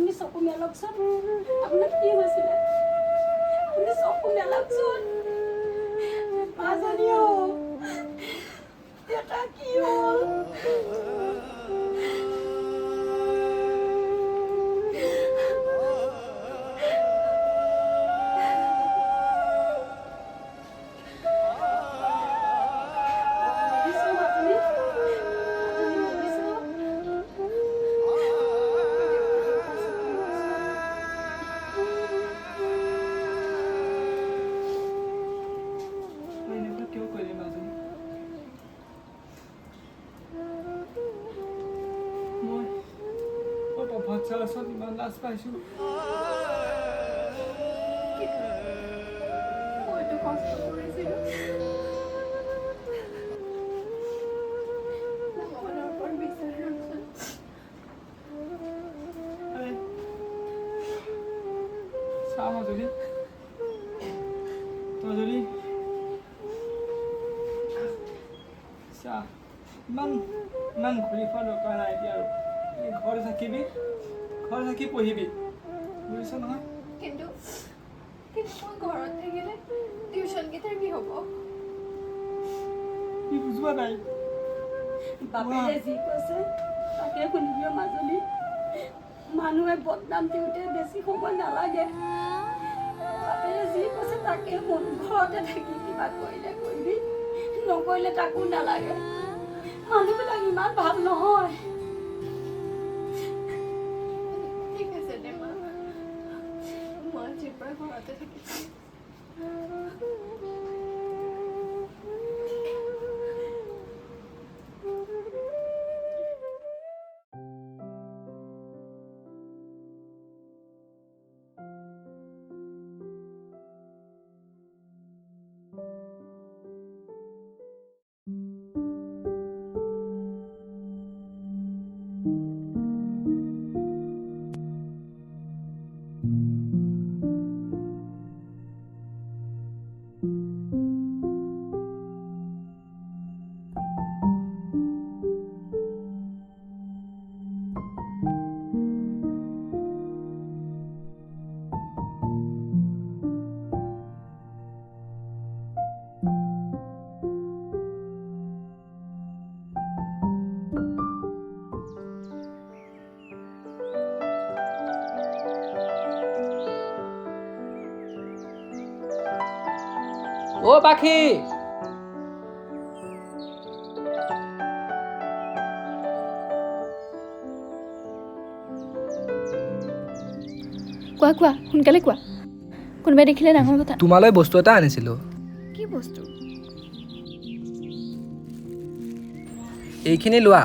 আপুনি চকু মেলকচোন আপোনাৰ কি হৈছিলে আপুনি চকু মেলকচোন মাজনী এটা কি হ'ল ইমান লাজ পাইছোঁ মইতো কষ্ট কৰিছিলোঁ ভগৱানৰ ওপৰত বিশ্বাস ৰাখোঁ চা মাজনী তই যদি চা ইমান ঘূৰি খোৱা দৰকাৰ নাই এতিয়া আৰু ঘৰতে থাকিবি ঘৰত থাকি পঢ়িবি বুজিছ নহয় কিন্তু মই ঘৰত থাকিলে টিউচনকেইটাৰ কি হ'ব কি বুজোৱা নাই বাপেৰে যি কৈছে তাকে শুনিবি মাজনী মানুহে বদনাম দিওঁতে বেছি সময় নালাগে বাপেৰে যি কৈছে তাকে মন ঘৰতে থাকি কিবা কৰিলে কৰিবি নকৰিলে তাকো নালাগে মানুহবিলাক ইমান ভাল নহয় ঠিক আছে দে মা মই আজিৰ পৰা ঘৰতে থাকিম ও পাখি কোৱা কোৱা সোনকালে কোৱা কোনোবাই দেখিলে ডাঙৰ কথা তোমালৈ বস্তু এটা আনিছিলোঁ কি বস্তু এইখিনি লোৱা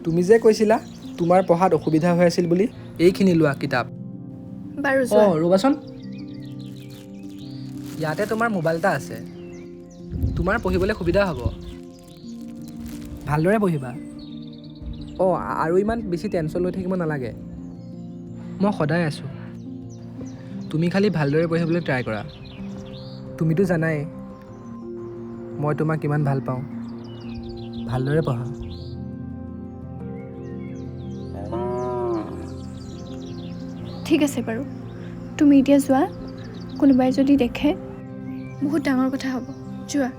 তুমি যে কৈছিলা তোমাৰ পঢ়াত অসুবিধা হৈ আছিল বুলি এইখিনি লোৱা কিতাপ বাৰু অঁ ৰ'বাচোন ইয়াতে তোমাৰ মোবাইল এটা আছে তোমাৰ পঢ়িবলৈ সুবিধা হ'ব ভালদৰে পঢ়িবা অঁ আৰু ইমান বেছি টেনশ্যন লৈ থাকিব নালাগে মই সদায় আছোঁ তুমি খালি ভালদৰে পঢ়িবলৈ ট্ৰাই কৰা তুমিতো জানাই মই তোমাক কিমান ভাল পাওঁ ভালদৰে পঢ়া ঠিক আছে বাৰু তুমি এতিয়া যোৱা কোনোবাই যদি দেখে বহুত ডাঙৰ কথা হ'ব যোৱা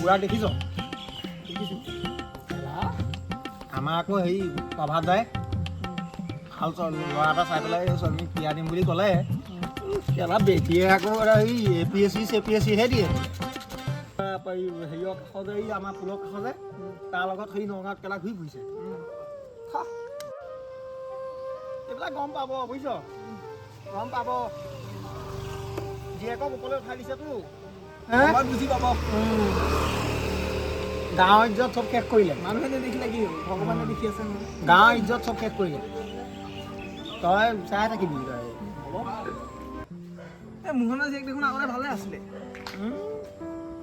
বুঢ়া দেখিছ আমাৰ আকৌ হেৰি প্ৰভাৱ যায় ভাল ল'ৰা এটা চাই পেলাই ছোৱালীজনীক বিয়া দিম বুলি ক'লে কেলা বেটিয়ে আকৌ হেৰি APSC CPSCহে দিয়ে হেৰিয়ৰ কাষতে এই আমাৰ পুলৰ কাষতে তাৰ লগত সেই নগাঁৱত কেলা ঘূৰি ফুৰিছে এইবিলাক গম পাব বুজিছ গম পাব জীয়েকক ওপৰলৈ উঠাই দিছেতো বুজি পাব গাঁৱৰ ইজ্জত চব শেষ কৰিলে মানুহে নেদেখিলে কি হ'ব ভগৱানে দেখি আছে নহয় গাঁৱৰ ইজ্জত চব শেষ কৰিলে তই চাই থাকিবি তই এই মোহনৰ জীয়েক দেখোন আগতে ভালে আছিলে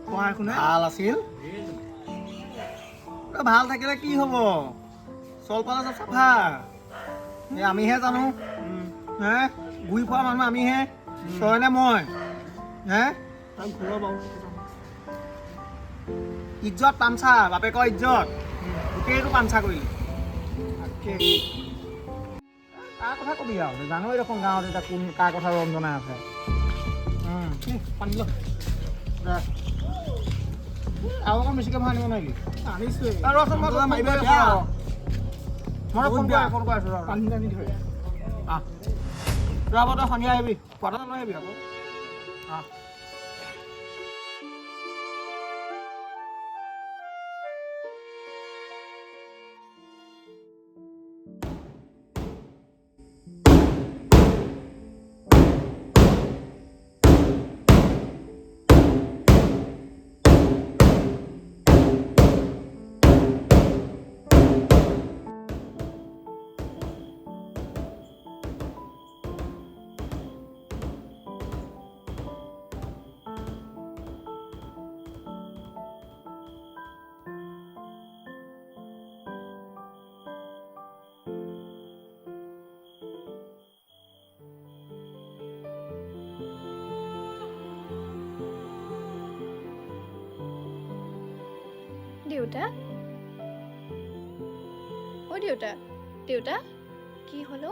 পঢ়া শুনা ভাল আছিল তই ভাল থাকিলে কি হ'ব চল পালে চব চাফা এই আমিহে জানো হে ঘূৰি ফুৰা মানুহ আমিহে তই নে মই হে তাক ঘূৰাব বাৰু ইজ্জত পামচা বাপেকৰ ইজ্জত গোটেইটো পামচা কৰিলি কাৰ কথা কবি আৰু জানোৱেই দেখোন গাঁৱত এতিয়া কোন কাৰ কথা ৰঞ্জনাই আছে পানী ল আৰু অকণ বেছিকৈ ভৰাই নিব নেকি আনিছোৱে ৰচোন মই তোক মাৰিব ফোন কৰি আছোঁ মই ফোন কৰি আছোঁ ৰ পানী টানি ধৰে তই তই সন্ধিয়া আহিবি পথাৰত লৈ আহিবি আকৌ দেউতা অ দেউতা দেউতা কি হলো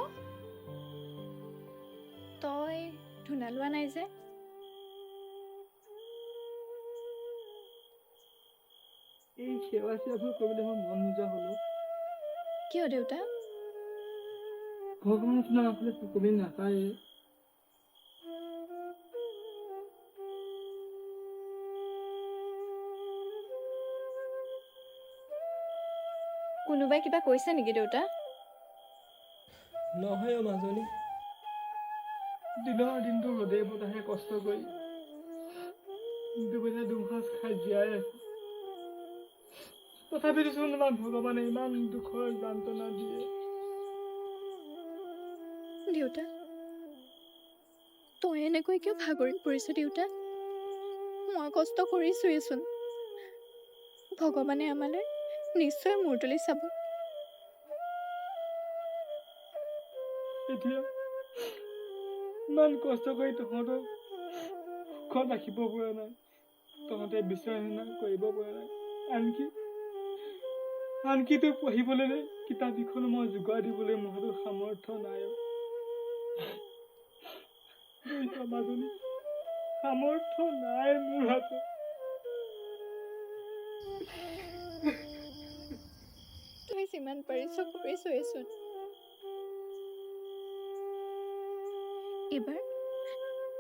তই ধূনা লোৱা নাই যে এই সেৱা চেৱাবোৰ কৰিবলৈ মই মন নোযোৱা হ'লো কিয় দেউতা ভগৱানৰ নিচিনা আছিলে সকলোৱে নাচায়ে কোনোবাই কিবা কৈছে নেকি দেউতা নহয় মাজনী দিনৰ দিনটো ৰ'দে বতাহে কষ্ট কৰি দুবেলা দুসাঁজ খাই জীয়াই আছো তথাপিতো চোন আমাৰ ভগৱানে ইমান দুখৰ যন্ত্ৰণা দিয়ে দেউতা তই এনেকৈ কিয় ভাগৰি পৰিছ দেউতা মই কষ্ট কৰিছোৱেচোন ভগৱানে আমালৈ নিশ্চয় মূৰ তুলি চাব এতিয়া ইমান কষ্ট কৰি তহঁতক সুখত ৰাখিব পৰা নাই তহঁতে বিচাৰনা কৰিব পৰা নাই আনকি তোক পঢ়িবলৈ কিতাপ কেইখন মই যোগাৰ দিবলৈ মোৰ হাতত সামৰ্থ্য নাই মাজনী সামৰ্থ্য নাই মোৰ হাতত তই যিমান পাৰিছ কৰিছোৱেচোন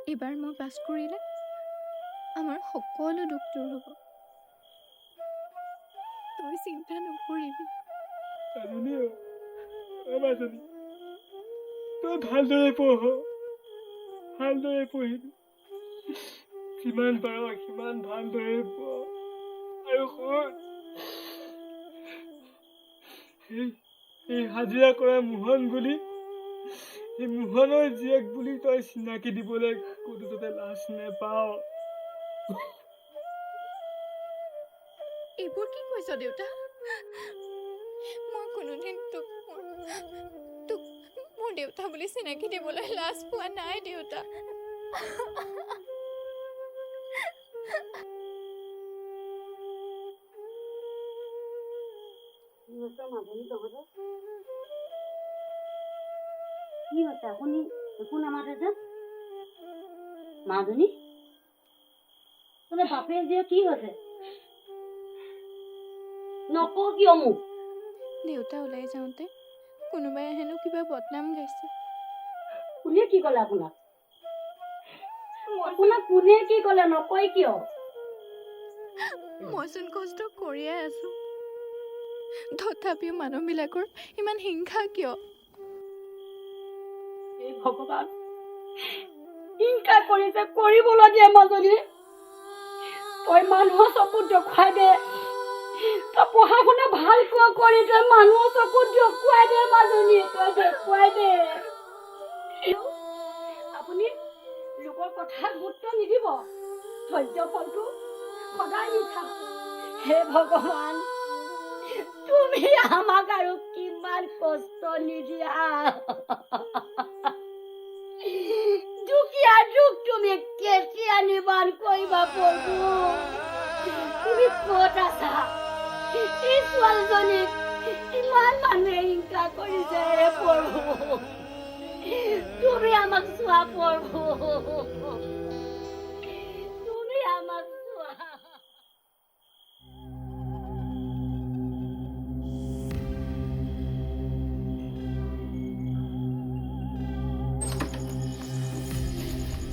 এইবাৰ মই পাছ কৰিলে আমাৰ সকলো দুখ দূৰ হ'ব তই চিন্তা নকৰিবি মাজনী তই ভালদৰে পঢ়িবি যিমান পাৰ সিমান ভালদৰে পঢ় আৰু শুন এই হাজিৰা কৰা মোহন বুলি এই মোহনৰ জীয়েক বুলি তই চিনাকি দিবলৈ কোনো যাতে লাজ নেপাৱ এইবোৰ কি কৈছ দেউতা মই কোনোদিন তোক মোৰ দেউতা বুলি চিনাকি দিবলৈ লাজ পোৱা নাই দেউতা কি হৈছে আপুনি একো নামাতে যে মাজনী তোলে বাপে যে কি হৈছে নকওঁ কিয় মোক দেউতা ওলাই যাওঁতে কোনোবাই হেনো কিবা বদনাম গাইছে কোনে কি ক'লে আপোনাক কোনে কি ক'লে নকয় কিয় মইচোন কষ্ট কৰিয়ে আছো তথাপিও মানুহবিলাকৰ ইমান হিংসা কিয় এই ভগৱান হিংসা কৰিছে কৰিবলৈ দিয়ে মাজনী তই মানুহৰ চকুত দেখুৱাই দে তই পঢ়া শুনা ভালকৈ কৰি তই মানুহৰ চকুত দেখুৱাই দে মাজনী, তই দেখুৱাই দে। আপুনি লোকৰ কথাত গুৰুত্ব নিদিব, ধৈৰ্য ফলটো সদায় মিঠা। হে ভগৱান, তুমি আমাক আৰু কিমান কষ্ট নিদিয়া। দুখীয়া দুখ তুমি কেতিয়া নিবাৰণ কৰিবা প্ৰভু? তুমি ক'ত আছা? এই ছোৱালীজনীক ইমান মানুহে হিংসা কৰিছে হে প্ৰভু, তুমি আমাক চোৱা প্ৰভু, তুমি আমাক চোৱা।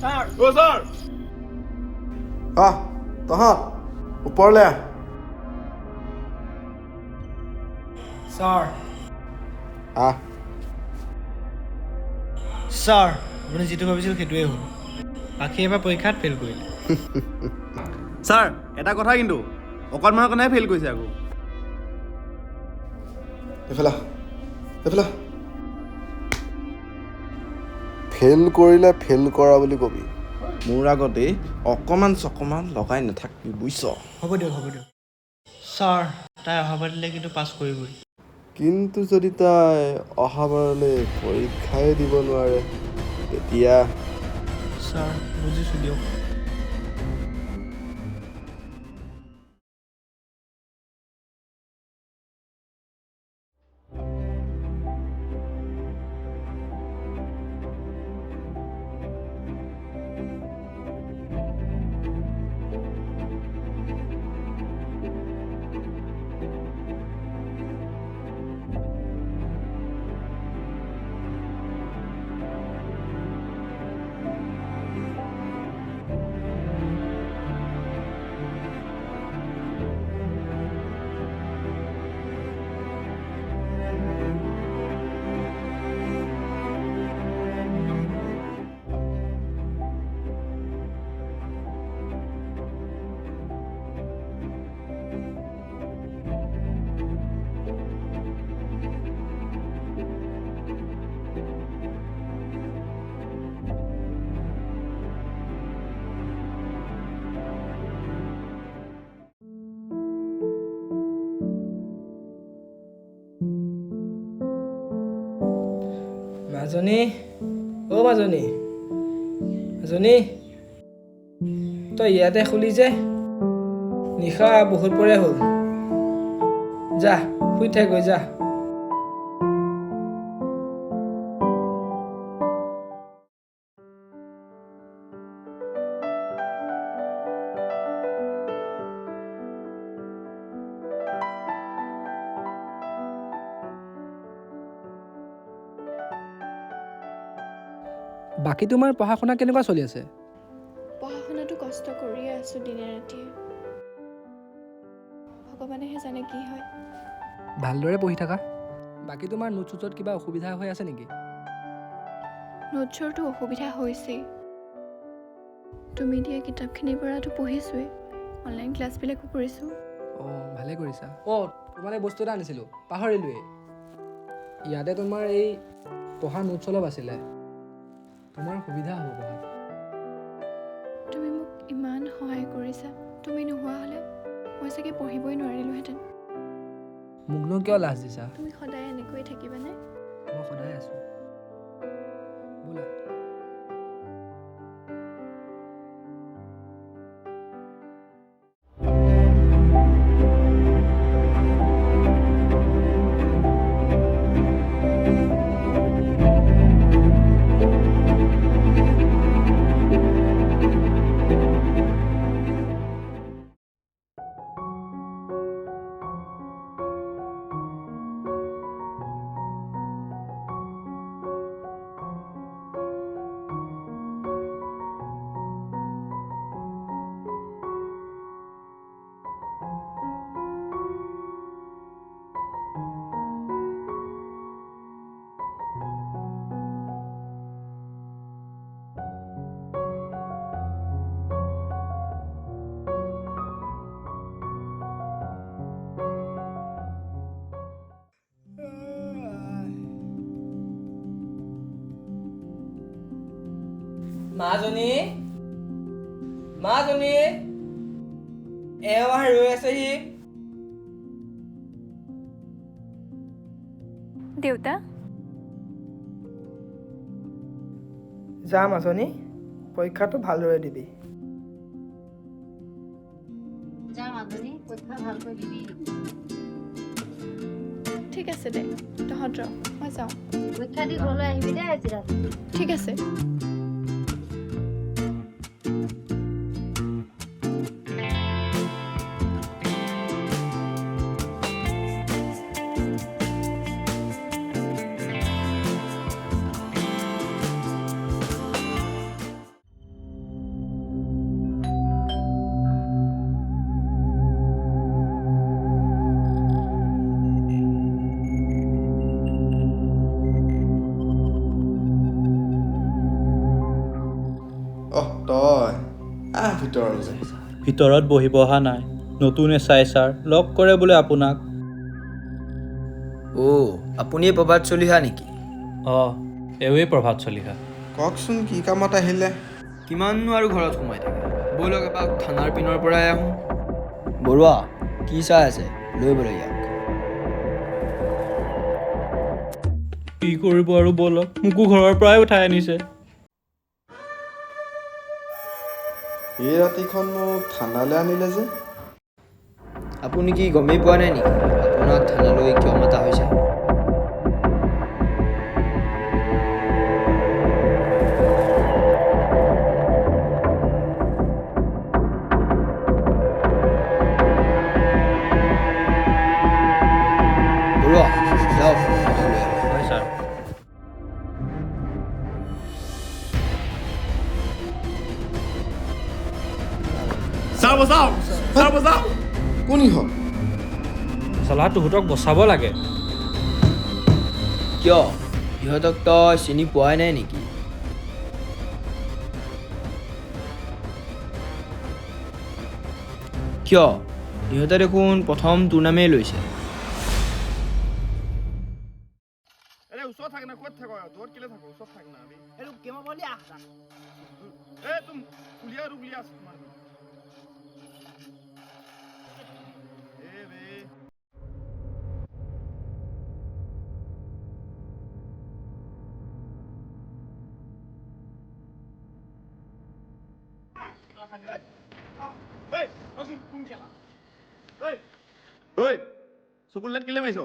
ছাৰ আহ তহঁত ওপৰলৈ আহ। ছাৰ আহ ছাৰ আপুনি যিটো ভাবিছিল সেইটোৱে হ'ল। বাকী এবাৰ পৰীক্ষাত ফেইল কৰিলে। ছাৰ এটা কথা কিন্তু অকণমানৰ কাৰণেহে ফেইল কৰিছে আকৌ। এইফালে এইফালে ফেইল কৰিলে ফেইল কৰা বুলি কবি, মোৰ আগতেই অকণমান চকমান লগাই নাথাকিবি বুজিছ। হ'ব দিয়ক ছাৰ, তাই অহাবাৰ দিলে কিন্তু পাছ কৰিবই। কিন্তু যদি তাই অহাবাৰলৈ পৰীক্ষাই দিব নোৱাৰে তেতিয়া ছাৰ বুজিছোঁ দিয়ক। মাজনী, অ' মাজনী, মাজনী, তই ইয়াতে শুলি যে? নিশা বহুত পৰে হ'ল, যা শুই থাকগৈ যা। বাকী তোমাৰ পঢ়া শুনা কেনেকুৱা চলি আছে? পঢ়া শুনাটো কষ্ট কৰিয়ে আছোঁ দিনে ৰাতিয়ে, ভগৱানেহে জানে কি হয়। ভালদৰে পঢ়ি থাকা। বাকী তোমাৰ নোট চোটত কিবা অসুবিধা হৈ আছে নেকি? নোটছৰটো অসুবিধা হৈছেই, তুমি দিয়া কিতাপখিনিৰ পৰাতো পঢ়িছোৱেই, অনলাইন ক্লাছবিলাকো কৰিছোঁ। অঁ ভালে কৰিছা। অঁ তোমালৈ বস্তু এটা আনিছিলোঁ, পাহৰিলোৱেই। ইয়াতে তোমাৰ এই পঢ়া নোটছ অলপ আছিলে, তোমাৰ সুবিধা হ'ব পঢ়াত। তুমি মোক ইমান সহায় কৰিছা, তুমি নোহোৱা হ'লে মই চাগে পঢ়িবই নোৱাৰিলোহেঁতেন। মোকনো কিয় লাজ দিছা? তুমি সদায় এনেকৈয়ে থাকিবানে? মই সদায় আছোঁ, বোলা। মাজনী মাজনী এওঁ ৰৈ আছেহি। দেউতা যা মাজনী, পৰীক্ষাটো ভালদৰে দিবি। যা মাজনী, পৰীক্ষা ভালকৈ দিবি। ঠিক আছে দে, তহঁত ৰ, মই যাওঁ। পৰীক্ষা দি ঘৰলৈ আহিবি দে আজি ৰাতি। ঠিক আছে। তই আহ ভিতৰলৈ। ভিতৰত বহিব অহা নাই, নতুন এছাই ছাৰ লগ কৰে বোলে আপোনাক। আপুনিয়ে প্ৰভাত চলিহা নেকি? এওঁৱেই প্ৰভাত চলিহা। কওকচোন কি কামত আহিলে? কিমাননো আৰু ঘৰত সোমাই থাকে, ব'লক এপাক থানাৰ পিনৰ পৰাই আহোঁ। বৰুৱা, কি চাই আছে? লৈ বলে ইয়াক। কি কৰিব আৰু বলক, মোকো ঘৰৰ পৰাই উঠাই আনিছে। এই ৰাতিখন মোক থানালৈ আনিলে যে? আপুনি কি গমেই পোৱা নাই নেকি আপোনাক থানালৈ কিয় মতা হৈছে? বৰুৱা, যাওক কথালৈ আহক। হয় ছাৰ। কোন ইহঁত? চলা তহঁতক বচাব লাগে। কিয়? ইহঁতক তই চিনি পোৱাই নাই নেকি? কিয়? ইহঁতে দেখোন প্ৰথম টুৰ্ণামেণ্ট লৈছে। ওচৰত থাক না, ক'ত থাক? দূৰত কেলে থাক? ওচৰত থাক না। এইটো কেমন বলি আহ। তুম উলিয়া আৰু উলিয়া আছ তোমাৰ। চকুৰ লাইট কেলে মাৰিছ?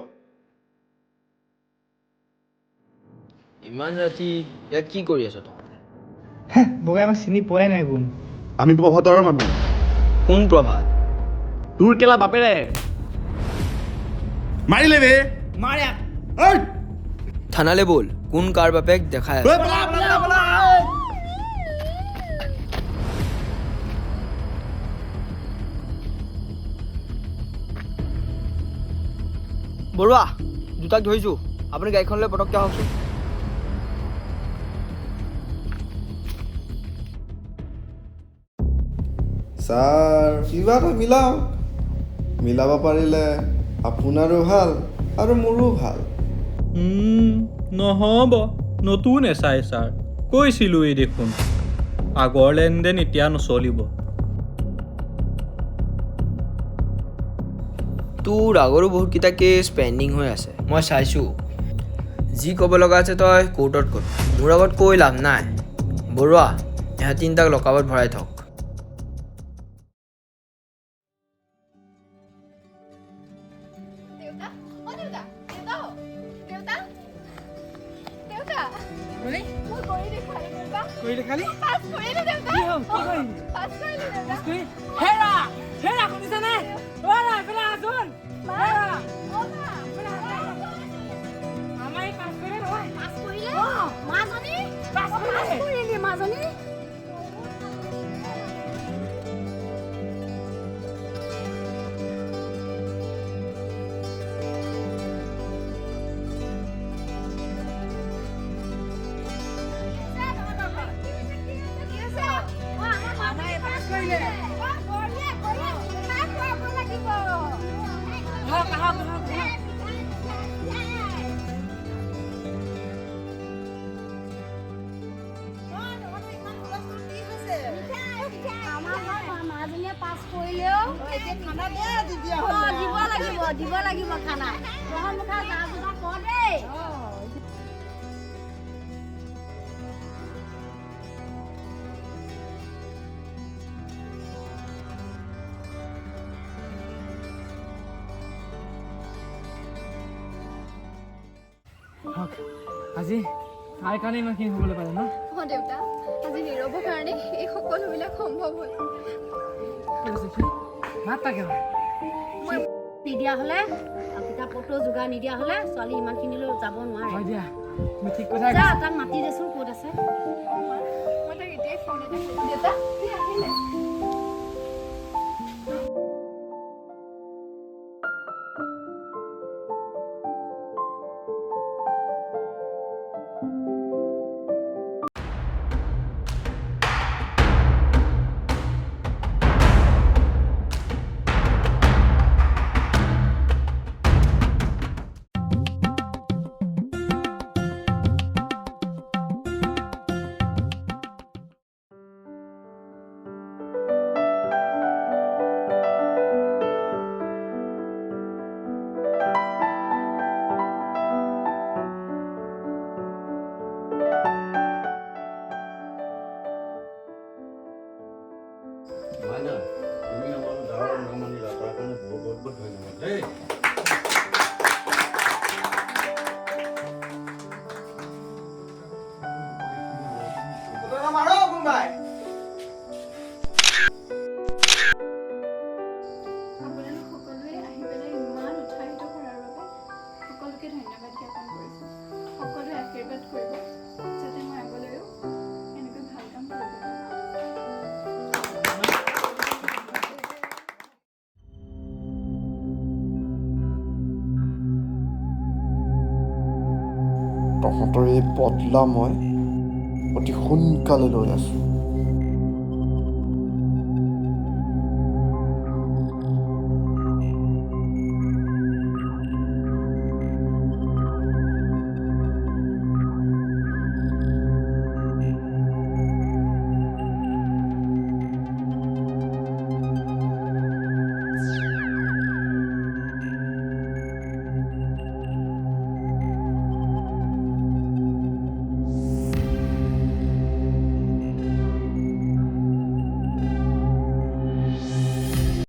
ইমান ৰাতি ইয়াত কি কৰি আছ তই? বগাই আমাক চিনি পোৱাই নাই কোন। আমি প্ৰভাতৰ মানুহ। কোন প্ৰভাত? তোৰ কেলা বাপেৰে মাৰিলে বে। থানালৈ ব'ল, কোন কাৰ বাপেক দেখাই আছে। বৰুৱা, দুটাক ধৰিছোঁ, আপুনি গাড়ীখনলৈ পটককৈ আহকচোন। ছাৰ কিবা এটা মিলাওক। মিলাব পাৰিলে আপোনাৰো ভাল আৰু মোৰো ভাল। নহ'ব, নতুন এছাই ছাৰ কৈছিলোঁৱেই দেখোন, আগৰ লেনদেন এতিয়া নচলিব। তোৰ আগৰো বহুতকেইটা কেছ পেণ্ডিং হৈ আছে, মই চাইছোঁ। যি ক'ব লগা আছে তই কোৰ্টত ক'ত, মোৰ আগত কৈ লাভ নাই। বৰুৱা, ইহঁত তিনিটাক লকআপত ভৰাই থওক। মাজনী দিব লাগিব খানা তহঁত মুখা যা বুজা কৰ দেই আজি তাইৰ কাৰণে ইমানখিনি হ'বলৈ পাৰে ন অঁ দেউতা আজি নীৰৱৰ কাৰণে এই সকলোবিলাক সম্ভৱ হ'ল মাত তাকে নিদিয়া হ'লে কিতাপ পত্ৰ যোগাৰ নিদিয়া হ'লে ছোৱালী ইমানখিনিলৈ যাব নোৱাৰে হয় দিয়া তুমি ঠিক কথা যা তাক মাতি দেচোন ক'ত আছে মই তাক এতিয়াই ফোন এটা কৰোঁ দেউতা সি আহিলে তুমি আমাৰ গাঁৱৰ নাম আনিলা তাৰ কাৰণে বহুত বহুত ধন্যবাদ দেই মাৰো কোনোবাই আপোনালোক সকলোৱে আহি পেলাই ইমান উৎসাহিত কৰাৰ বাবে সকলোকে ধন্যবাদ জ্ঞাপন কৰিছোঁ সকলোৱে আশীৰ্বাদ কৰিব যাতে মই আগলৈও এনেকৈ ভাল কাম কৰিব পাৰোঁ তহঁতৰ এই বদলা মই অতি সোনকালে লৈ আছোঁ